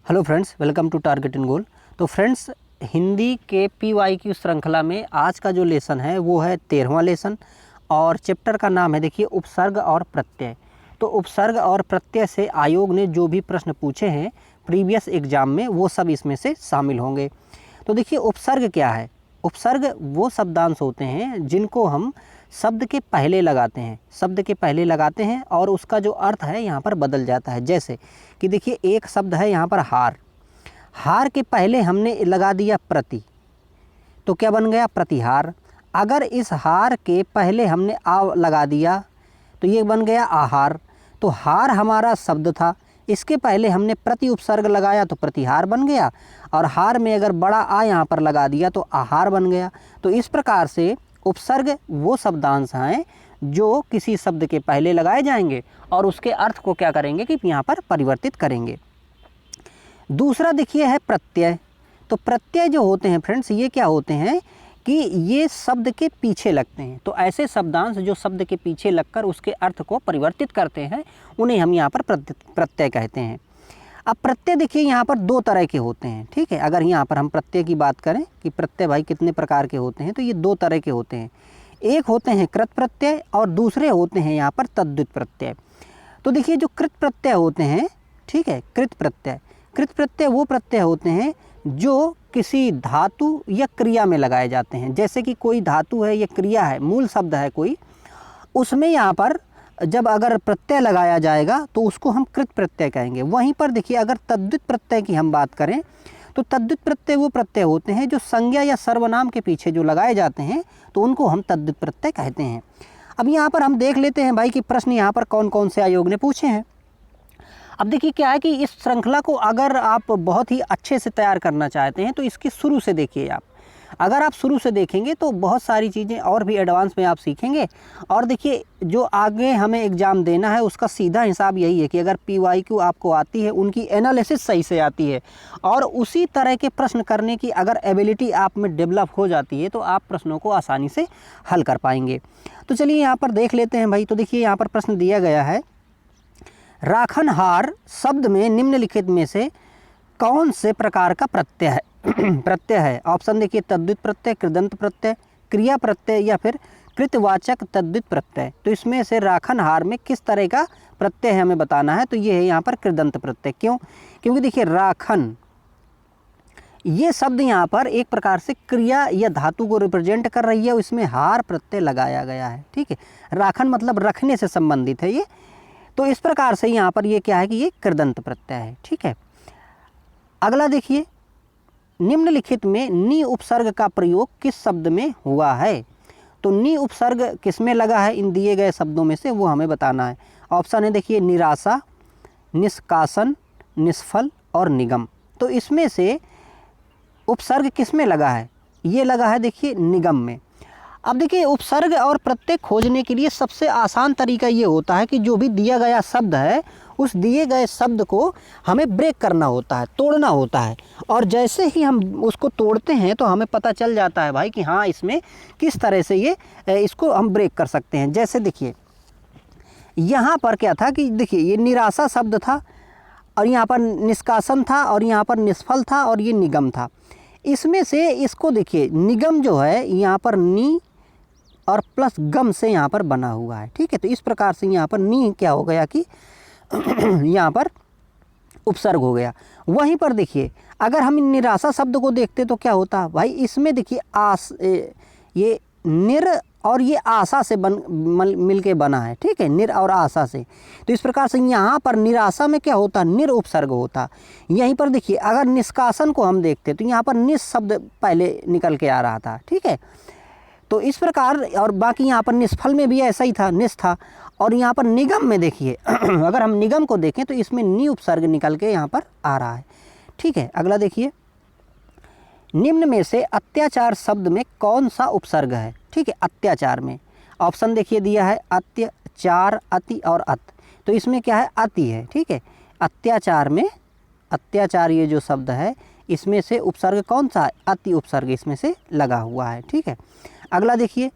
Hello friends, welcome to target and goal. तो friends, Hindi के PYQ श्रृंखला में आज का जो लेसन है वो है 13वां लेसन और चैप्टर का नाम है देखिए उपसर्ग और प्रत्यय। तो उपसर्ग और प्रत्यय से आयोग ने जो भी प्रश्न पूछे हैं प्रीवियस एग्जाम में वो सब इसमें से शामिल होंगे। तो देखिए उपसर्ग क्या है। उपसर्ग वो शब्दांश होते हैं जिनको हम शब्द के पहले लगाते हैं, शब्द के पहले लगाते हैं और उसका जो अर्थ है यहाँ पर बदल जाता है। जैसे कि देखिए एक शब्द है यहाँ पर हार, हार के पहले हमने लगा दिया प्रति, तो क्या बन गया प्रतिहार। अगर इस हार के पहले हमने आ लगा दिया तो ये बन गया आहार। तो हार हमारा शब्द था, इसके पहले हमने प्रति उपसर्ग लगाया तो प्रतिहार बन गया, और हार में अगर बड़ा आ यहाँ पर लगा दिया तो आहार बन गया। तो इस प्रकार से उपसर्ग वो शब्दांश हैं जो किसी शब्द के पहले लगाए जाएंगे और उसके अर्थ को क्या करेंगे कि यहाँ पर परिवर्तित करेंगे। दूसरा देखिए है प्रत्यय। तो प्रत्यय जो होते हैं फ्रेंड्स, ये क्या होते हैं कि ये शब्द के पीछे लगते हैं। तो ऐसे शब्दांश जो शब्द के पीछे लगकर उसके अर्थ को परिवर्तित करते हैं उन्हें हम यहाँ पर प्रत्यय कहते हैं। अब प्रत्यय देखिए यहाँ पर दो तरह के होते हैं, ठीक है। अगर यहाँ पर हम प्रत्यय की बात करें कि प्रत्यय भाई कितने प्रकार के होते हैं, तो ये दो तरह के होते हैं। एक होते हैं कृत प्रत्यय और दूसरे होते हैं यहाँ पर तद्धित प्रत्यय। तो देखिए जो कृत प्रत्यय होते हैं, ठीक है, कृत प्रत्यय वो प्रत्यय होते हैं जो किसी धातु या क्रिया में लगाए जाते हैं। जैसे कि कोई धातु है या क्रिया है, मूल शब्द है कोई, उसमें यहाँ पर जब अगर प्रत्यय लगाया जाएगा तो उसको हम कृत प्रत्यय कहेंगे। वहीं पर देखिए अगर तद्धित प्रत्यय की हम बात करें तो तद्धित प्रत्यय वो प्रत्यय होते हैं जो संज्ञा या सर्वनाम के पीछे जो लगाए जाते हैं तो उनको हम तद्धित प्रत्यय कहते हैं। अब यहाँ पर हम देख लेते हैं भाई कि प्रश्न यहाँ पर कौन कौन से आयोग ने पूछे हैं। अब देखिए क्या है कि इस श्रृंखला को अगर आप बहुत ही अच्छे से तैयार करना चाहते हैं तो इसके शुरू से देखिए आप। अगर आप शुरू से देखेंगे तो बहुत सारी चीज़ें और भी एडवांस में आप सीखेंगे। और देखिए जो आगे हमें एग्ज़ाम देना है उसका सीधा हिसाब यही है कि अगर PYQ आपको आती है, उनकी एनालिसिस सही से आती है और उसी तरह के प्रश्न करने की अगर एबिलिटी आप में डेवलप हो जाती है तो आप प्रश्नों को आसानी से हल कर पाएंगे। तो चलिए यहाँ पर देख लेते हैं भाई। तो देखिए यहाँ पर प्रश्न दिया गया है, राखनहार शब्द में निम्नलिखित में से कौन से प्रकार का प्रत्यय है प्रत्यय है। ऑप्शन देखिए तद्धित प्रत्यय, कृदंत प्रत्यय, क्रिया प्रत्यय या फिर कृतवाचक तद्धित प्रत्यय। तो इसमें से राखनहार में किस तरह का प्रत्यय है हमें बताना है। तो ये है यहाँ पर कृदंत प्रत्यय। क्यों? क्योंकि देखिए राखन ये शब्द यहाँ पर एक प्रकार से क्रिया या धातु को रिप्रेजेंट कर रही है, इसमें हार प्रत्यय लगाया गया है, ठीक है। राखन मतलब रखने से संबंधित है ये। तो इस प्रकार से यहाँ पर ये क्या है कि ये कृदंत प्रत्यय है, ठीक है। अगला देखिए, निम्नलिखित में नि उपसर्ग का प्रयोग किस शब्द में हुआ है। तो नि उपसर्ग किस में लगा है इन दिए गए शब्दों में से वो हमें बताना है। ऑप्शन है देखिए निराशा, निष्कासन, निष्फल और निगम। तो इसमें से उपसर्ग किस में लगा है? ये लगा है देखिए निगम में। अब देखिए उपसर्ग और प्रत्यय खोजने के लिए सबसे आसान तरीका ये होता है कि जो भी दिया गया शब्द है उस दिए गए शब्द को हमें ब्रेक करना होता है, तोड़ना होता है। और जैसे ही हम उसको तोड़ते हैं तो हमें पता चल जाता है भाई कि हाँ इसमें किस तरह से ये इसको हम ब्रेक कर सकते हैं। जैसे देखिए यहाँ पर क्या था कि देखिए ये निराशा शब्द था और यहाँ पर निष्कासन था और यहाँ पर निष्फल था और ये निगम था। इसमें से इसको देखिए निगम जो है यहाँ पर नी और प्लस गम से यहाँ पर बना हुआ है, ठीक है। तो इस प्रकार से यहाँ पर नी क्या हो गया कि यहाँ पर उपसर्ग हो गया। वहीं पर देखिए अगर हम निराशा शब्द को देखते तो क्या होता भाई, इसमें देखिए ये निर और ये आशा से मिल के बना है, ठीक है, निर और आशा से। तो इस प्रकार से यहाँ पर निराशा में क्या होता, निर उपसर्ग होता। यहीं पर देखिए अगर निष्कासन को हम देखते तो यहाँ पर निस शब्द पहले निकल के आ रहा था, ठीक है। तो इस प्रकार, और बाकी यहाँ पर निष्फल में भी ऐसा ही था, निस था। और यहाँ पर निगम में देखिए अगर हम निगम को देखें तो इसमें नि उपसर्ग निकल के यहाँ पर आ रहा है, ठीक है। अगला देखिए, निम्न में से अत्याचार शब्द में कौन सा उपसर्ग है, ठीक है। अत्याचार में ऑप्शन देखिए दिया है अत्याचार, अति और अत। तो इसमें क्या है, अति है, ठीक है। अत्याचार में, अत्याचार ये जो शब्द है इसमें से उपसर्ग कौन सा है, अति उपसर्ग इसमें से लगा हुआ है, ठीक है। अगला देखिए,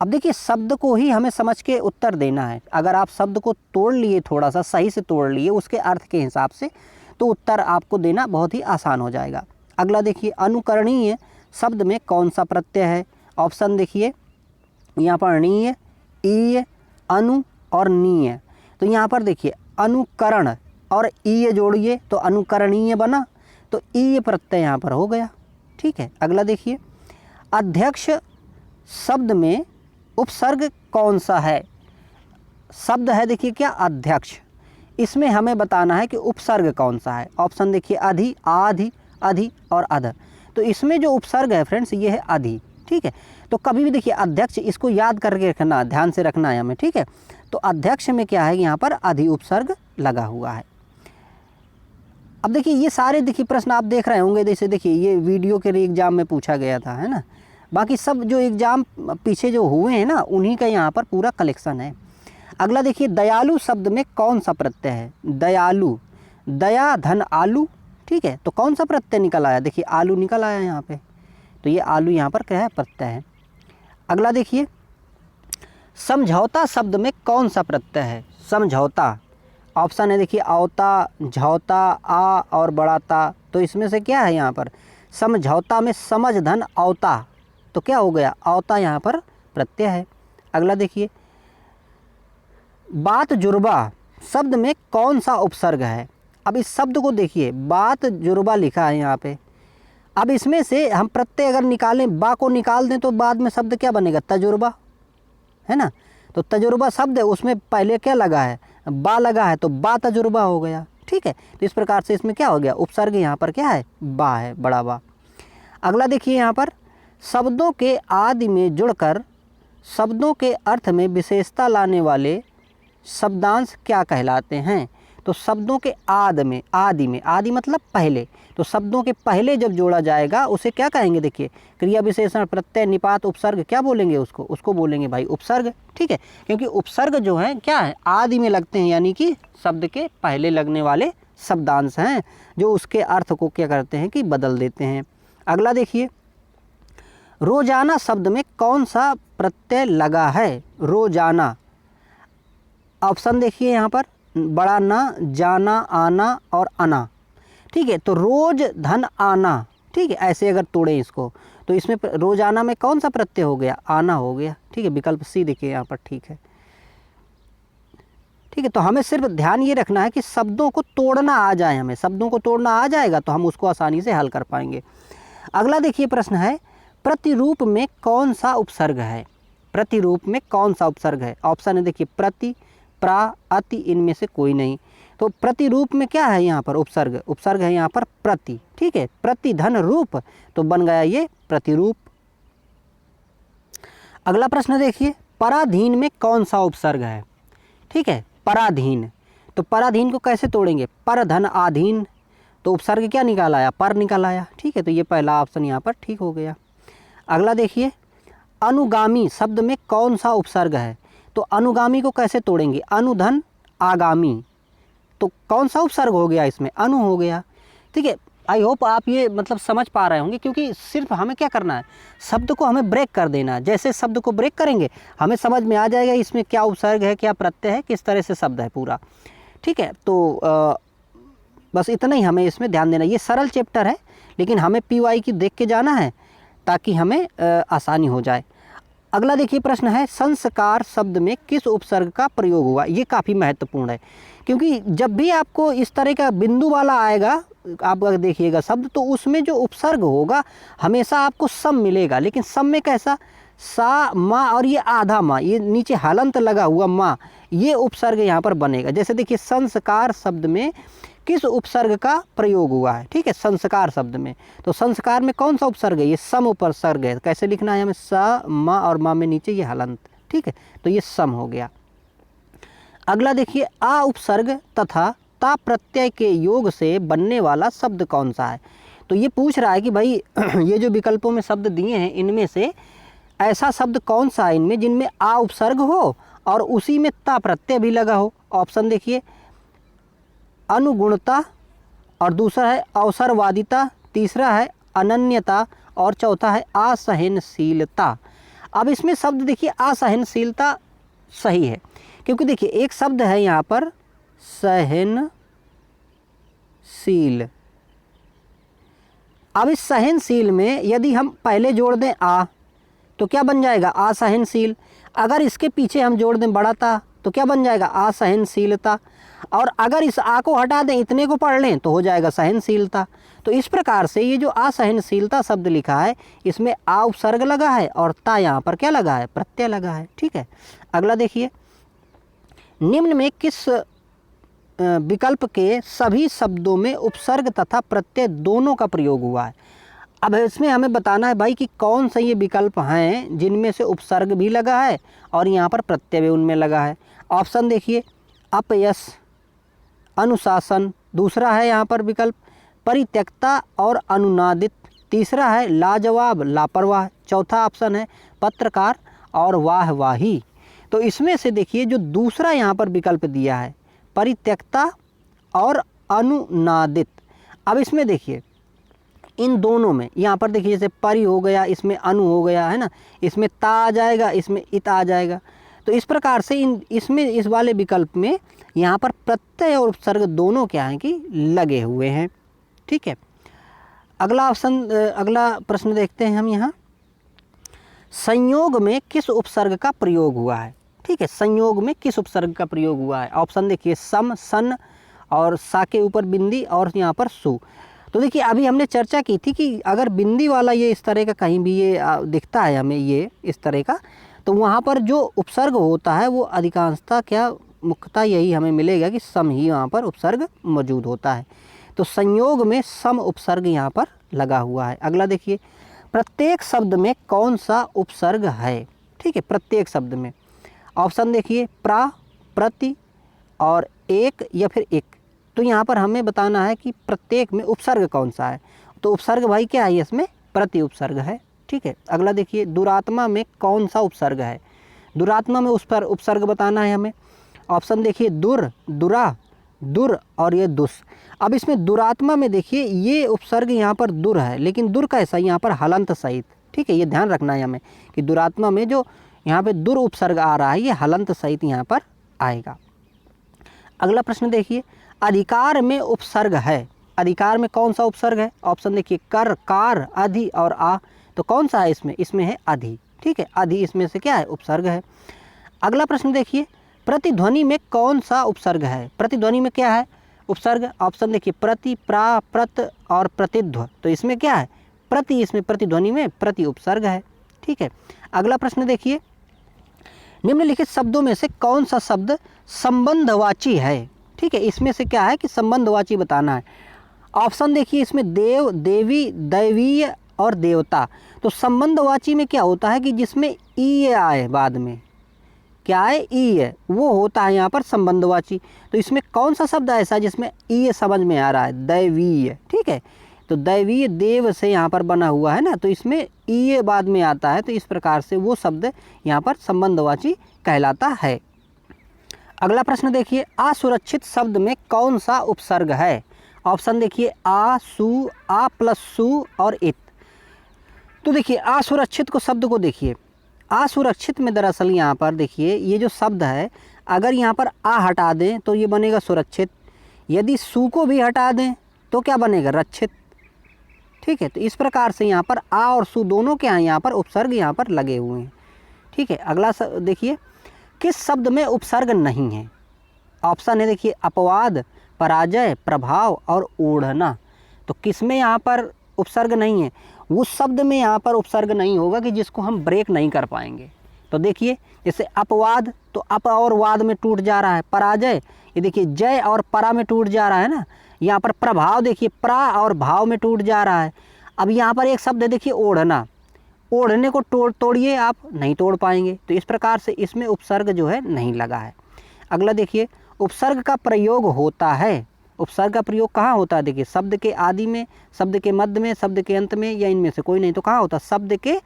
अब देखिए शब्द को ही हमें समझ के उत्तर देना है। अगर आप शब्द को तोड़ लिए, थोड़ा सा सही से तोड़ लिए उसके अर्थ के हिसाब से, तो उत्तर आपको देना बहुत ही आसान हो जाएगा। अगला देखिए, अनुकरणीय शब्द में कौन सा प्रत्यय है? ऑप्शन देखिए यहाँ पर णीय, ईय, अनु और नीय। तो यहाँ पर देखिए अनुकरण और ईय जोड़िए तो अनुकरणीय बना, तो ईय प्रत्यय यहाँ पर हो गया। ठीक है, अगला देखिए, अध्यक्ष शब्द में उपसर्ग कौन सा है? शब्द है देखिए क्या, अध्यक्ष, इसमें हमें बताना है कि उपसर्ग कौन सा है। ऑप्शन देखिए अधि, आधि, अधि और अध। तो इसमें जो उपसर्ग है फ्रेंड्स ये है अधि। ठीक है, तो कभी भी देखिए अध्यक्ष इसको याद करके रखना, ध्यान से रखना है हमें। ठीक है, तो अध्यक्ष में क्या है, यहाँ पर अधि उपसर्ग लगा हुआ है। अब देखिए ये सारे देखिए प्रश्न आप देख रहे होंगे, जैसे देखिए ये वीडियो के एग्जाम में पूछा गया था, है ना। बाकी सब जो एग्जाम पीछे जो हुए हैं ना, उन्हीं का यहाँ पर पूरा कलेक्शन है। अगला देखिए, दयालु शब्द में कौन सा प्रत्यय है? दयालु, दया धन आलू। ठीक है, तो कौन सा प्रत्यय निकल आया? देखिए आलू निकल आया यहाँ पे, तो ये आलू यहाँ पर क्या है, प्रत्यय है। अगला देखिए, समझौता शब्द में कौन सा प्रत्यय है? समझौता, ऑप्शन है देखिए औता, झौता, आ और बड़ाता। तो इसमें से क्या है यहाँ पर? समझौता में समझ धन औता, तो क्या हो गया, औता यहाँ पर प्रत्यय है। अगला देखिए, बात जुर्बा शब्द में कौन सा उपसर्ग है? अब इस शब्द को देखिए, बात जुर्बा लिखा है यहाँ पे। अब इसमें से हम प्रत्यय अगर निकालें, बा को निकाल दें तो बाद में शब्द क्या बनेगा, तजुर्बा, है ना। तो तजुर्बा शब्द है, उसमें पहले क्या लगा है, बा लगा है, तो बा तजुर्बा हो गया। ठीक है, तो इस प्रकार से इसमें क्या हो गया, उपसर्ग यहाँ पर क्या है, बा है, बड़ा बा। अगला देखिए यहाँ पर, शब्दों के आदि में जुड़कर शब्दों के अर्थ में विशेषता लाने वाले शब्दांश क्या कहलाते हैं? तो शब्दों के आदि में, आदि मतलब पहले, तो शब्दों के पहले जब जोड़ा जाएगा उसे क्या कहेंगे? देखिए क्रिया विशेषण प्रत्यय निपात उपसर्ग, क्या बोलेंगे उसको बोलेंगे भाई उपसर्ग। ठीक है, क्योंकि उपसर्ग जो है क्या है, आदि में लगते हैं, यानी कि शब्द के पहले लगने वाले शब्दांश हैं जो उसके अर्थ को क्या करते हैं कि बदल देते हैं। अगला देखिए, रोजाना शब्द में कौन सा प्रत्यय लगा है? रोजाना, ऑप्शन देखिए यहाँ पर बड़ा ना, जाना, आना और आना। ठीक है, तो रोज धन आना। ठीक है, ऐसे अगर तोड़ें इसको तो इसमें रोजाना में कौन सा प्रत्यय हो गया, आना हो गया। ठीक है, विकल्प सी देखिए यहाँ पर। ठीक है, ठीक है, तो हमें सिर्फ ध्यान ये रखना है कि शब्दों को तोड़ना आ जाए, हमें शब्दों को तोड़ना आ जाएगा तो हम उसको आसानी से हल कर पाएंगे। अगला देखिए प्रश्न है, प्रतिरूप में कौन सा उपसर्ग है? प्रतिरूप में कौन सा उपसर्ग है? ऑप्शन है देखिए प्रति, प्रा, अति, इनमें से कोई नहीं। तो प्रतिरूप में क्या है यहाँ पर, उपसर्ग, उपसर्ग है यहाँ पर प्रति। ठीक है, प्रति धन रूप, तो बन गया ये प्रतिरूप। अगला प्रश्न देखिए, पराधीन में कौन सा उपसर्ग है? ठीक है, पराधीन, तो पराधीन को कैसे तोड़ेंगे, पर धन आधीन, तो उपसर्ग क्या निकाल आया, पर निकाल आया। ठीक है, तो ये पहला ऑप्शन यहाँ पर ठीक हो गया। अगला देखिए, अनुगामी शब्द में कौन सा उपसर्ग है? तो अनुगामी को कैसे तोड़ेंगे, अनुधन आगामी, तो कौन सा उपसर्ग हो गया इसमें, अनु हो गया। ठीक है, आई होप आप ये मतलब समझ पा रहे होंगे, क्योंकि सिर्फ हमें क्या करना है, शब्द को हमें ब्रेक कर देना है। जैसे शब्द को ब्रेक करेंगे हमें समझ में आ जाएगा इसमें क्या उपसर्ग है, क्या प्रत्यय है, किस तरह से शब्द है पूरा। ठीक है, तो बस इतना ही हमें इसमें ध्यान देना। ये सरल चैप्टर है, लेकिन हमें PY की देख के जाना है ताकि हमें आसानी हो जाए। अगला देखिए प्रश्न है, संस्कार शब्द में किस उपसर्ग का प्रयोग हुआ? ये काफ़ी महत्वपूर्ण है, क्योंकि जब भी आपको इस तरह का बिंदु वाला आएगा, आप अगर देखिएगा शब्द, तो उसमें जो उपसर्ग होगा हमेशा आपको सम मिलेगा। लेकिन सम में कैसा, सा, माँ और ये आधा माँ, ये नीचे हलंत लगा हुआ माँ, ये उपसर्ग यहाँ पर बनेगा। जैसे देखिए संस्कार शब्द में किस उपसर्ग का प्रयोग हुआ है? ठीक है, संस्कार शब्द में, तो संस्कार में कौन सा उपसर्ग है, ये सम उपसर्ग है। कैसे लिखना है हमें, सा, मा और मा में नीचे ये हलंत। ठीक है, तो ये सम हो गया। अगला देखिए, आ उपसर्ग तथा ता प्रत्यय के योग से बनने वाला शब्द कौन सा है? तो ये पूछ रहा है कि भाई ये जो विकल्पों में शब्द दिए हैं इनमें से ऐसा शब्द कौन सा है इनमें जिनमें आ उपसर्ग हो और उसी में ता प्रत्यय भी लगा हो। ऑप्शन देखिए, अनुगुणता, और दूसरा है अवसरवादिता, तीसरा है अनन्यता और चौथा है असहनशीलता। अब इसमें शब्द देखिए असहनशीलता सही है, क्योंकि देखिए एक शब्द है यहाँ पर सहनशील। अब इस सहनशील में यदि हम पहले जोड़ दें आ तो क्या बन जाएगा असहनशील। अगर इसके पीछे हम जोड़ दें बड़ा ता तो क्या बन जाएगा असहनशीलता। और अगर इस आ को हटा दें इतने को पढ़ लें तो हो जाएगा सहनशीलता। तो इस प्रकार से ये जो असहनशीलता शब्द लिखा है इसमें आ उपसर्ग लगा है और ता यहाँ पर क्या लगा है प्रत्यय लगा है। ठीक है, अगला देखिए, निम्न में किस विकल्प के सभी शब्दों में उपसर्ग तथा प्रत्यय दोनों का प्रयोग हुआ है। अब इसमें हमें बताना है भाई कि कौन से ये विकल्प हैं जिनमें से उपसर्ग भी लगा है और यहाँ पर प्रत्यय भी उनमें लगा है। ऑप्शन देखिए, अपयश, अनुशासन, दूसरा है यहाँ पर विकल्प परित्यक्ता और अनुनादित, तीसरा है लाजवाब लापरवाह, चौथा ऑप्शन है पत्रकार और वाहवाही। तो इसमें से देखिए जो दूसरा यहाँ पर विकल्प दिया है परित्यक्ता और अनुनादित। अब इसमें देखिए इन दोनों में यहाँ पर देखिए जैसे परि हो गया इसमें अनु हो गया है ना, इसमें ता आ जाएगा इसमें इत आ जाएगा। तो इस प्रकार से इसमें इस वाले विकल्प में यहाँ पर प्रत्यय और उपसर्ग दोनों क्या हैं कि लगे हुए हैं। ठीक है, अगला प्रश्न देखते हैं हम यहाँ, संयोग में किस उपसर्ग का प्रयोग हुआ है। ठीक है, संयोग में किस उपसर्ग का प्रयोग हुआ है। ऑप्शन देखिए सम, सन और सा के ऊपर बिंदी और यहाँ पर सु। तो देखिए अभी हमने चर्चा की थी कि अगर बिंदी वाला ये इस तरह का कहीं भी ये दिखता है हमें ये इस तरह का, तो वहाँ पर जो उपसर्ग होता है वो अधिकांशतः क्या मुख्यतः यही हमें मिलेगा कि सम ही वहाँ पर उपसर्ग मौजूद होता है। तो संयोग में सम उपसर्ग यहाँ पर लगा हुआ है। अगला देखिए, प्रत्येक शब्द में कौन सा उपसर्ग है। ठीक है, प्रत्येक शब्द में ऑप्शन देखिए प्रा, प्रति और एक या फिर एक। तो यहाँ पर हमें बताना है कि प्रत्येक में उपसर्ग कौन सा है। तो उपसर्ग भाई क्या है इसमें प्रति उपसर्ग है। ठीक है, अगला देखिए, दुरात्मा में कौन सा उपसर्ग है। दुरात्मा में उस पर उपसर्ग बताना है हमें। ऑप्शन देखिए दुर, दुरा, दुर और ये दुस। अब इसमें दुरात्मा में देखिए ये उपसर्ग यहाँ पर दुर है, लेकिन दुर कैसा यहाँ पर हलंत सहित। ठीक है, ये ध्यान रखना है हमें कि दुरात्मा में जो यहाँ पे दुर उपसर्ग आ रहा है ये हलंत सहित यहाँ पर आएगा। अगला प्रश्न देखिए, अधिकार में उपसर्ग है। अधिकार में कौन सा उपसर्ग है। ऑप्शन देखिए कर, कार, अधि और आ। तो कौन सा है इसमें है अधि। ठीक है, अधि इसमें से क्या है उपसर्ग है। अगला प्रश्न देखिए, प्रतिध्वनि में कौन सा उपसर्ग है। प्रतिध्वनि में क्या है उपसर्ग। ऑप्शन देखिए प्रति, प्रा, प्रत और प्रतिध्व। तो इसमें क्या है प्रति, इसमें प्रतिध्वनि में प्रति उपसर्ग है। ठीक है, अगला प्रश्न देखिए, निम्नलिखित शब्दों में से कौन सा शब्द संबंधवाची है। ठीक है, इसमें से क्या है कि संबंधवाची बताना है। ऑप्शन देखिए इसमें देव, देवी, दैवीय और देवता। तो संबंधवाची में क्या होता है कि जिसमें ई आए बाद में क्या है ई है वो होता है यहाँ पर संबंधवाची। तो इसमें कौन सा शब्द ऐसा है जिसमें ई समझ में आ रहा है दैवीय। ठीक है, तो दैवीय देव से यहाँ पर बना हुआ है ना, तो इसमें ई बाद में आता है। तो इस प्रकार से वो शब्द यहाँ पर संबंधवाची कहलाता है। अगला प्रश्न देखिए, असुरक्षित शब्द में कौन सा उपसर्ग है। ऑप्शन देखिए आ, सु, आ प्लस सु और इत। तो देखिए असुरक्षित को शब्द को देखिए, असुरक्षित में दरअसल यहाँ पर देखिए ये जो शब्द है अगर यहाँ पर आ हटा दें तो ये बनेगा सुरक्षित, यदि सु को भी हटा दें तो क्या बनेगा रक्षित। ठीक है, तो इस प्रकार से यहाँ पर आ और सु दोनों क्या हैं यहाँ पर उपसर्ग यहाँ पर लगे हुए हैं। ठीक है, अगला देखिए, किस शब्द में उपसर्ग नहीं है। ऑप्शन है देखिए अपवाद, पराजय, प्रभाव और ओढ़ना। तो किस में यहाँ पर उपसर्ग नहीं है, उस शब्द में यहाँ पर उपसर्ग नहीं होगा कि जिसको हम ब्रेक नहीं कर पाएंगे। तो देखिए जैसे अपवाद तो अप और वाद में टूट जा रहा है, पराजय ये देखिए जय और परा में टूट जा रहा है ना, यहाँ पर प्रभाव देखिए प्रा और भाव में टूट जा रहा है। अब यहाँ पर एक शब्द है देखिए ओढ़ना, ओढ़ने को तोड़िए आप नहीं तोड़ पाएंगे। तो इस प्रकार से इसमें उपसर्ग जो है नहीं लगा है। अगला देखिए, उपसर्ग का प्रयोग होता है। उपसर्ग का प्रयोग कहाँ होता है। देखिए शब्द के आदि में, शब्द के मध्य में, शब्द के अंत में या इनमें से कोई नहीं। तो कहाँ होता है शब्द के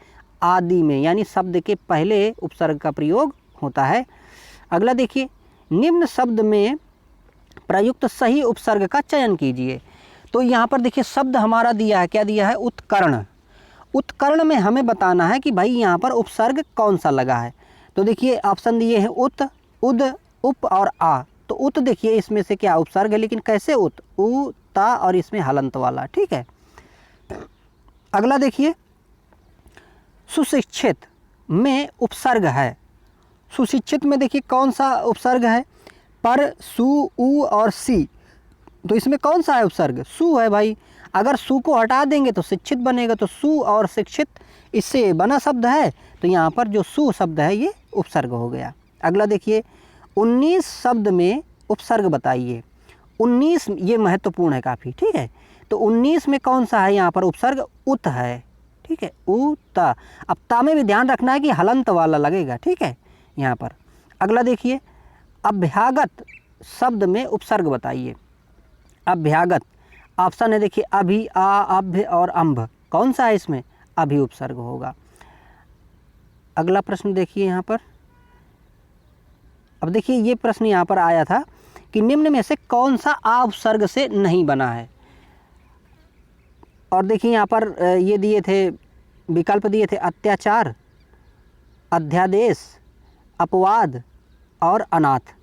आदि में, यानी शब्द के पहले उपसर्ग का प्रयोग होता है। अगला देखिए, निम्न शब्द में प्रयुक्त सही उपसर्ग का चयन कीजिए। तो यहाँ पर देखिए शब्द हमारा दिया है, क्या दिया है उत्कर्ण। उत्कर्ण में हमें बताना है कि भाई यहाँ पर उपसर्ग कौन सा लगा है। तो देखिए ऑप्शन दिए हैं उत, उद, उप और आ। तो तो उत देखिए इसमें से क्या उपसर्ग है, लेकिन कैसे उत, उ ता और इसमें हलंत वाला, ठीक है। अगला देखिए सुशिक्षित में उपसर्ग है। सुशिक्षित में देखिए कौन सा उपसर्ग है, पर, सु, उ और सी। तो इसमें कौन सा है उपसर्ग, सु है भाई। अगर सु को हटा देंगे तो शिक्षित बनेगा, तो सु और शिक्षित इससे बना शब्द है, तो यहाँ पर जो सु शब्द है ये उपसर्ग हो गया। अगला देखिए 19 शब्द में उपसर्ग बताइए। 19 ये महत्वपूर्ण है काफ़ी, ठीक है। तो 19 में कौन सा है यहाँ पर उपसर्ग, उत है, ठीक है, उता। अब ता में भी ध्यान रखना है कि हलंत वाला लगेगा, ठीक है यहाँ पर। अगला देखिए अभ्यागत शब्द में उपसर्ग बताइए। अभ्यागत ऑप्शन है देखिए अभि, आ, अभ्य और अम्भ। कौन सा है इसमें, अभि उपसर्ग होगा। अगला प्रश्न देखिए यहाँ पर। अब देखिए ये प्रश्न यहाँ पर आया था कि निम्न में से कौन सा आ उपसर्ग से नहीं बना है। और देखिए यहाँ पर ये दिए थे विकल्प, दिए थे अत्याचार, अध्यादेश, अपवाद और अनाथ।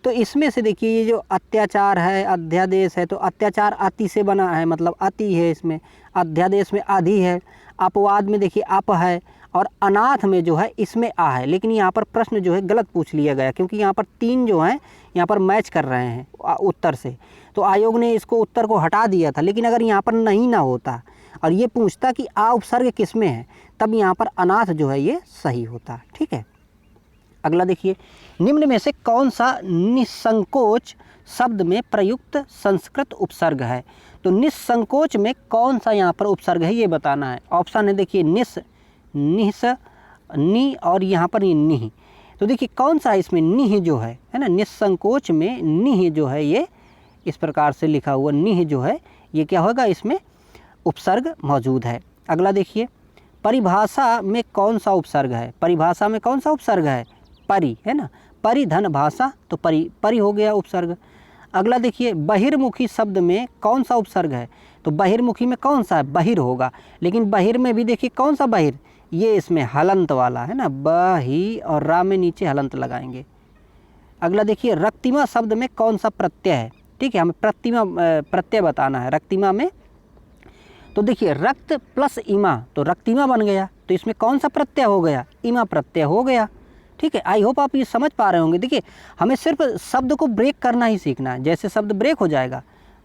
तो इसमें से देखिए ये जो अत्याचार है, अध्यादेश है, तो अत्याचार अति से बना है, मतलब अति है इसमें। अध्यादेश में आधि है, अपवाद में देखिए अप है, और अनाथ में जो है इसमें आ है। लेकिन यहाँ पर प्रश्न जो है गलत पूछ लिया गया, क्योंकि यहाँ पर 3 जो हैं यहाँ पर मैच कर रहे हैं उत्तर से। तो आयोग ने इसको उत्तर को हटा दिया था। लेकिन अगर यहाँ पर नहीं ना होता और ये पूछता कि आ उपसर्ग किस में है, तब यहाँ पर अनाथ जो है ये सही होता, ठीक है। अगला देखिए निम्न में से कौन सा निसंकोच शब्द में प्रयुक्त संस्कृत उपसर्ग है। तो निसंकोच में कौन सा यहाँ पर उपसर्ग है ये बताना है। ऑप्शन है देखिए निस, निस, नी और यहाँ पर ये निह। तो देखिए कौन सा इसमें निह जो है ना, निसंकोच में निह जो है ये इस प्रकार से लिखा हुआ निह जो है ये क्या होगा, इसमें उपसर्ग मौजूद है। अगला देखिए परिभाषा में कौन सा उपसर्ग है। परिभाषा में कौन सा उपसर्ग है, परि है ना, परिधन भाषा, तो परि हो गया उपसर्ग। अगला देखिए बहिर्मुखी शब्द में कौन सा उपसर्ग है। तो बहिर्मुखी में कौन सा है, बहिर होगा। लेकिन बहिर में भी देखिए कौन सा बहिर, ये इसमें हलंत वाला है ना, बही और रा में नीचे हलंत लगाएंगे। अगला देखिए रक्तिमा शब्द में कौन सा प्रत्यय है, ठीक है, हमें प्रत्यय बताना है रक्तिमा में। तो देखिए रक्त प्लस इमा, तो रक्तिमा बन गया, तो इसमें कौन सा प्रत्यय हो गया, इमा प्रत्यय हो गया, ठीक है। आई होप आप ये समझ पा रहे होंगे। देखिए हमें सिर्फ शब्द को ब्रेक करना ही सीखना है, जैसे शब्द ब्रेक हो जाएगा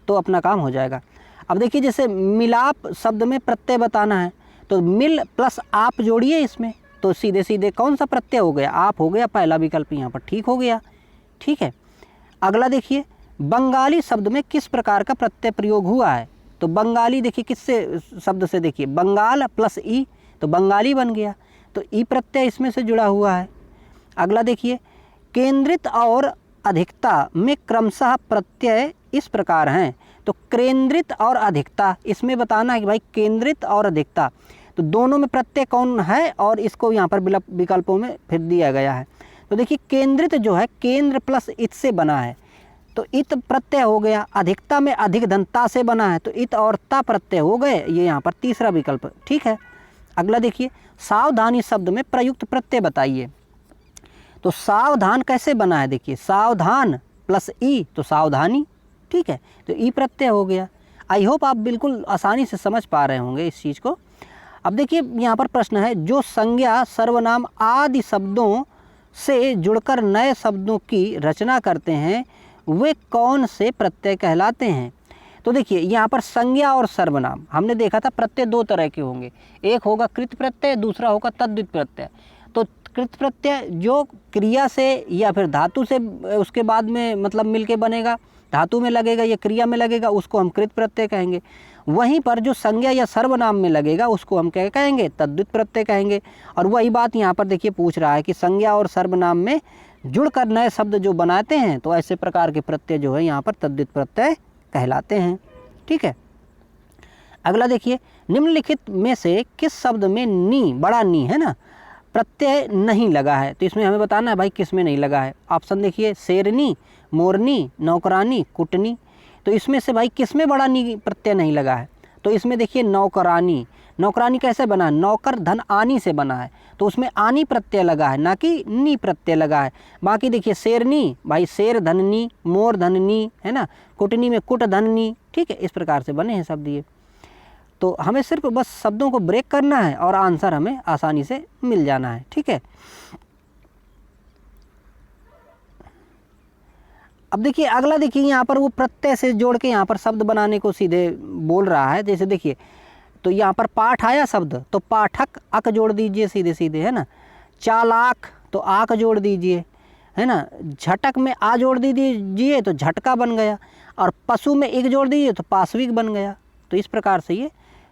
तो अपना काम हो जाएगा। अब देखिए जैसे मिलाप शब्द में प्रत्यय बताना है, तो मिल प्लस आप जोड़िए इसमें, तो सीधे सीधे कौन सा प्रत्यय हो गया, आप हो गया, पहला विकल्प यहाँ पर ठीक हो गया, ठीक है। अगला देखिए बंगाली शब्द में किस प्रकार का प्रत्यय प्रयोग हुआ है। तो बंगाली देखिए किससे शब्द से, देखिए बंगाल प्लस ई, तो बंगाली बन गया, तो ई प्रत्यय इसमें से जुड़ा हुआ है। अगला देखिए केंद्रित और अधिकता में क्रमशः प्रत्यय इस प्रकार हैं। तो केंद्रित और अधिकता इसमें बताना है कि भाई केंद्रित और अधिकता, तो दोनों में प्रत्यय कौन है, और इसको यहाँ पर विकल्पों में फिर दिया गया है। तो देखिए केंद्रित जो है केंद्र प्लस इत से बना है, तो इत प्रत्यय हो गया। अधिकता में अधिक धनता से बना है, तो इत और ता प्रत्यय हो गए, ये यहाँ पर तीसरा विकल्प ठीक है। अगला देखिए सावधानी शब्द में प्रयुक्त प्रत्यय बताइए। तो सावधान कैसे बना है, देखिए सावधान प्लस ई, तो सावधानी, ठीक है, तो ई प्रत्यय हो गया। आई होप आप बिल्कुल आसानी से समझ पा रहे होंगे इस चीज़ को। अब देखिए यहाँ पर प्रश्न है, जो संज्ञा सर्वनाम आदि शब्दों से जुड़कर नए शब्दों की रचना करते हैं वे कौन से प्रत्यय कहलाते हैं। तो देखिए यहाँ पर संज्ञा और सर्वनाम हमने देखा था प्रत्यय 2 तरह के होंगे, एक होगा कृत प्रत्यय, दूसरा होगा तद्धित प्रत्यय। तो कृत प्रत्यय जो क्रिया से या फिर धातु से उसके बाद में मतलब मिलके बनेगा, धातु में लगेगा या क्रिया में लगेगा, उसको हम कृत प्रत्यय कहेंगे। वहीं पर जो संज्ञा या सर्वनाम में लगेगा उसको हम क्या कहेंगे, तद्धित प्रत्यय कहेंगे। और वही बात यहाँ पर देखिए पूछ रहा है कि संज्ञा और सर्वनाम में जुड़कर नए शब्द जो बनाते हैं, तो ऐसे प्रकार के प्रत्यय जो है यहाँ पर तद्धित प्रत्यय कहलाते हैं, ठीक है। अगला देखिए निम्नलिखित में से किस शब्द में नी, बड़ा नी है ना, प्रत्यय नहीं लगा है। तो इसमें हमें बताना है भाई किस में नहीं लगा है। ऑप्शन देखिए शेरनी, मोरनी, नौकरानी, कुटनी। तो इसमें से भाई किस में बड़ा नी प्रत्यय नहीं लगा है। तो इसमें देखिए नौकरानी, नौकरानी कैसे बना है, नौकर धन आनी से बना है, तो उसमें आनी प्रत्यय लगा है, ना कि नी प्रत्यय लगा है। बाकी देखिए शेरनी, भाई शेर धननी, मोर धननी, है ना, कुटनी में कुट धननी, ठीक है, इस प्रकार से बने हैं शब्द ये। तो हमें सिर्फ बस शब्दों को ब्रेक करना है और आंसर हमें आसानी से मिल जाना है, ठीक है। अब देखिए अगला, देखिए यहाँ पर वो प्रत्यय से जोड़ के यहाँ पर शब्द बनाने को सीधे बोल रहा है। जैसे देखिए, तो यहाँ पर पाठ आया शब्द, तो पाठक अक जोड़ दीजिए सीधे सीधे, है ना। चालाक तो आक जोड़ दीजिए, है ना। झटक में आ जोड़ दीजिए तो झटका बन गया, और पशु में एक जोड़ दीजिए तो पाशविक बन गया। तो इस प्रकार से ये,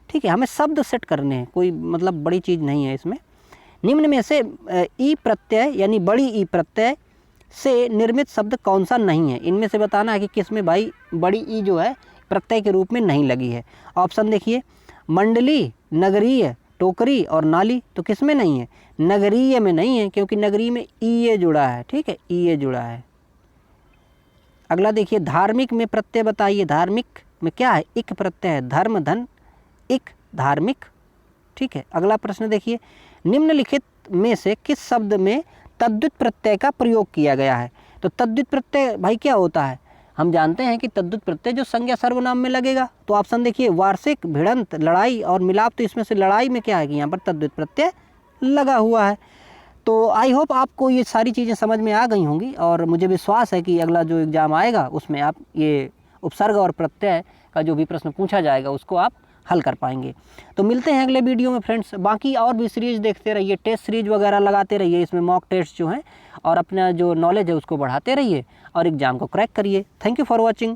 ठीक है, हमें शब्द सेट करने हैं, कोई मतलब बड़ी चीज़ नहीं है इसमें। निम्न में से ई प्रत्यय यानी बड़ी ई प्रत्यय से निर्मित शब्द कौन सा नहीं है। इनमें से बताना है कि किस में भाई बड़ी ई जो है प्रत्यय के रूप में नहीं लगी है। ऑप्शन देखिए, मंडली, नगरीय, टोकरी और नाली। तो किस में नहीं है, नगरीय में नहीं है, क्योंकि नगरी में ई जुड़ा है, ठीक है, ई जुड़ा है। अगला देखिए, धार्मिक में प्रत्यय बताइए। धार्मिक में क्या है, इक प्रत्यय है, धर्म धन इक धार्मिक, ठीक है। अगला प्रश्न देखिए, निम्नलिखित में से किस शब्द में तद्धित प्रत्यय का प्रयोग किया गया है। तो तद्धित प्रत्यय भाई क्या होता है, हम जानते हैं कि तद्धित प्रत्यय जो संज्ञा सर्वनाम में लगेगा। तो ऑप्शन देखिए, वार्षिक, भिड़ंत, लड़ाई और मिलाप। तो इसमें से लड़ाई में क्या है कि यहाँ पर तद्धित प्रत्यय लगा हुआ है। तो आई होप आपको ये सारी चीज़ें समझ में आ गई होंगी, और मुझे विश्वास है कि अगला जो एग्ज़ाम आएगा उसमें आप ये उपसर्ग और प्रत्यय का जो भी प्रश्न पूछा जाएगा उसको आप हल कर पाएंगे। तो मिलते हैं अगले वीडियो में फ्रेंड्स। बाकी और भी सीरीज़ देखते रहिए, टेस्ट सीरीज वगैरह लगाते रहिए, इसमें मॉक टेस्ट जो हैं, और अपना जो नॉलेज है उसको बढ़ाते रहिए और एग्ज़ाम को क्रैक करिए। Thank you for watching.